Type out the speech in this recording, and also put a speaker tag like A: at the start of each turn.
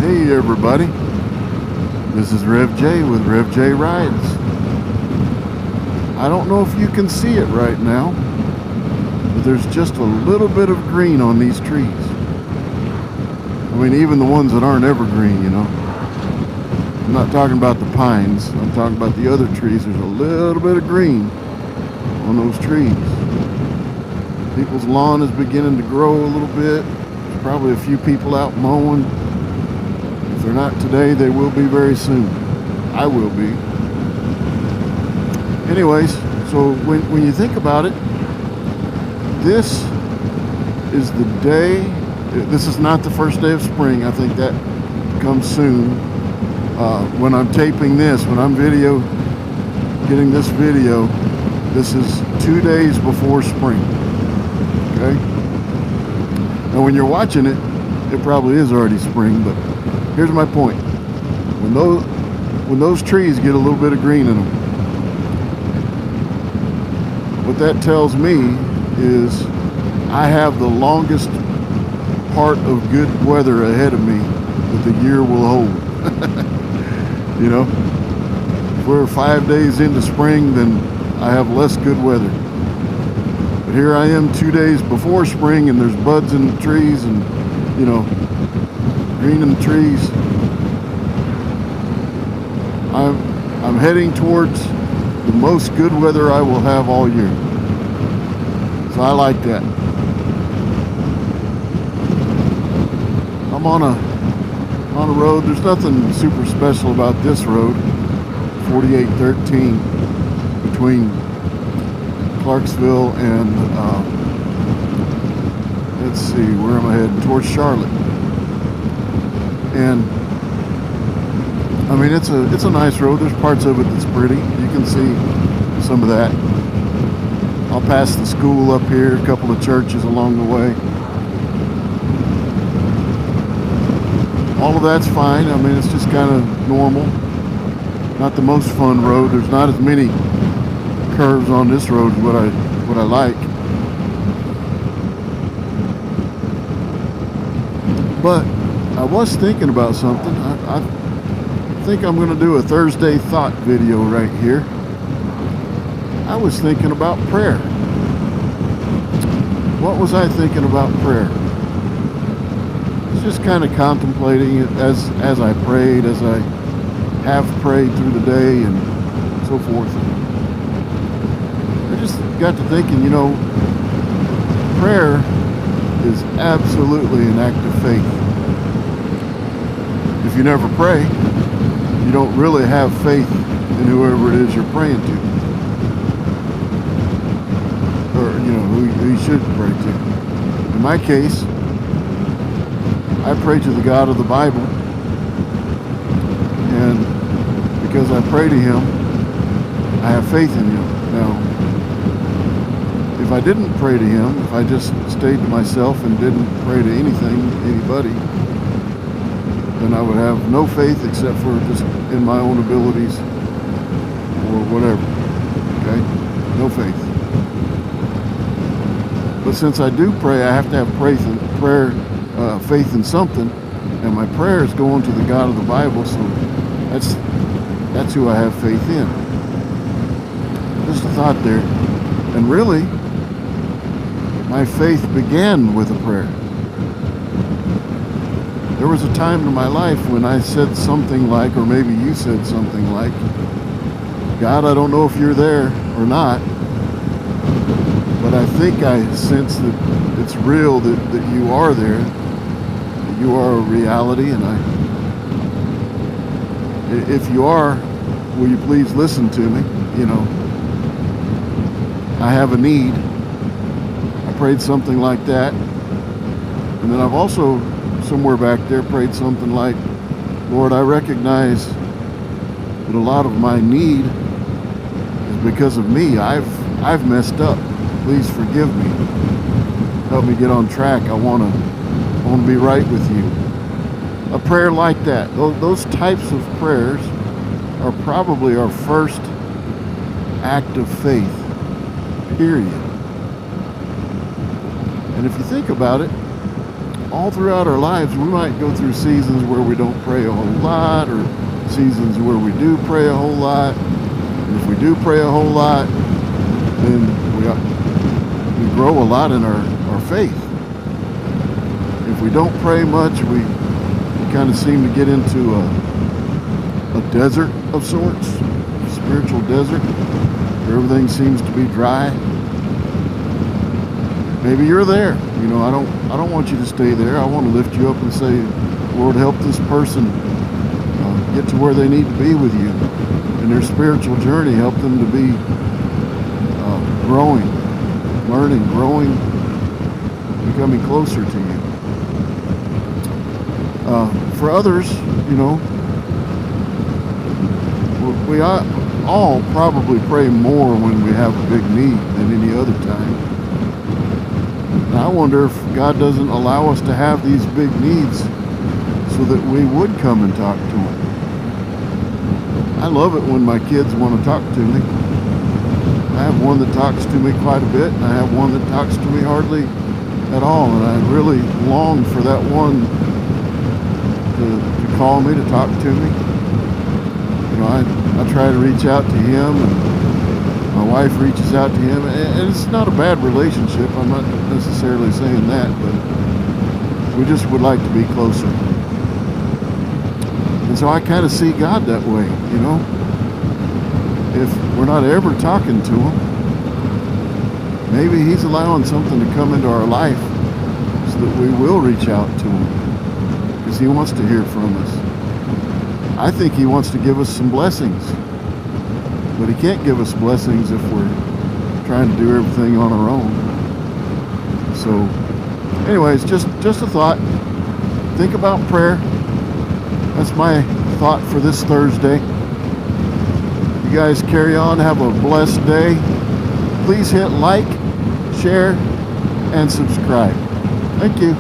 A: Hey everybody, this is Rev J with Rev J Rides. I don't know if you can see it right now, but there's just a little bit of green on these trees. I mean, even the ones that aren't evergreen, you know. I'm not talking about the pines, I'm talking about the other trees. There's a little bit of green on those trees. People's lawn is beginning to grow a little bit. There's probably a few people out mowing. If they're not today, they will be very soon. I will be. Anyways, so when you think about it, this is the day, this is not the first day of spring. I think that comes soon. When I'm taping this, when I'm getting this video, this is 2 days before spring. Okay? Now when you're watching it, it probably is already spring, but here's my point. When those trees get a little bit of green in them, what that tells me is I have the longest part of good weather ahead of me that the year will hold. You know, if we're 5 days into spring, then I have less good weather. But here I am 2 days before spring, and there's buds in the trees and, you know, green in the trees. I'm heading towards the most good weather I will have all year. So I like that. I'm on a road. There's nothing super special about this road, 4813, between Clarksville and let's see, where am I heading? Towards Charlotte. And I mean, it's a nice road. There's parts of it that's pretty. You can see some of that. I'll pass the school up here, a couple of churches along the way. All of that's fine. I mean, it's just kind of normal. Not the most fun road. There's not as many curves on this road as what I like. But I was thinking about something. I think I'm going to do a Thursday thought video right here. I was thinking about prayer. What was I thinking about prayer? Just kind of contemplating it as I prayed, as I have prayed through the day and so forth. I just got to thinking, you know, prayer is absolutely an act of faith. If you never pray, you don't really have faith in whoever it is you're praying to, or you know who you should pray to. In my case, I pray to the God of the Bible, and because I pray to Him, I have faith in Him. Now, if I didn't pray to Him, if I just stayed to myself and didn't pray to anybody, then I would have no faith except for just in my own abilities or whatever. Okay? No faith. But since I do pray, I have to have faith in something, and my prayer is going to the God of the Bible, so that's who I have faith in. Just a thought there. And really, my faith began with a prayer. There was a time in my life when I said something like, or maybe you said something like, God, I don't know if you're there or not, but I think I sense that it's real, that you are there, that you are a reality, and if you are, will you please listen to me? You know, I have a need. I prayed something like that. And then I've also, somewhere back there, prayed something like, Lord, I recognize that a lot of my need is because of me. I've messed up. Please forgive me. Help me get on track. I want to be right with you. A prayer like that, those types of prayers are probably our first act of faith, period. And if you think about it, all throughout our lives, we might go through seasons where we don't pray a whole lot, or seasons where we do pray a whole lot. And if we do pray a whole lot, then we grow a lot in our faith. If we don't pray much, we kind of seem to get into a desert of sorts, a spiritual desert, where everything seems to be dry. Maybe you're there. You know, I don't want you to stay there. I want to lift you up and say, Lord, help this person get to where they need to be with you in their spiritual journey. Help them to be growing, learning, growing, becoming closer to you. For others, you know, we all probably pray more when we have a big need than any other time. And I wonder if God doesn't allow us to have these big needs so that we would come and talk to Him. I love it when my kids want to talk to me. I have one that talks to me quite a bit, and I have one that talks to me hardly at all. And I really long for that one to call me, to talk to me. You know, I try to reach out to him, and my wife reaches out to him, and it's not a bad relationship. I'm not necessarily saying that, but we just would like to be closer. And so I kind of see God that way, you know. If we're not ever talking to Him, maybe He's allowing something to come into our life so that we will reach out to Him, because He wants to hear from us. I think He wants to give us some blessings, but He can't give us blessings if we're trying to do everything on our own. So anyways, just a thought. Think about prayer. That's my thought for this Thursday. You guys carry on. Have a blessed day. Please hit like, share, and subscribe. Thank you.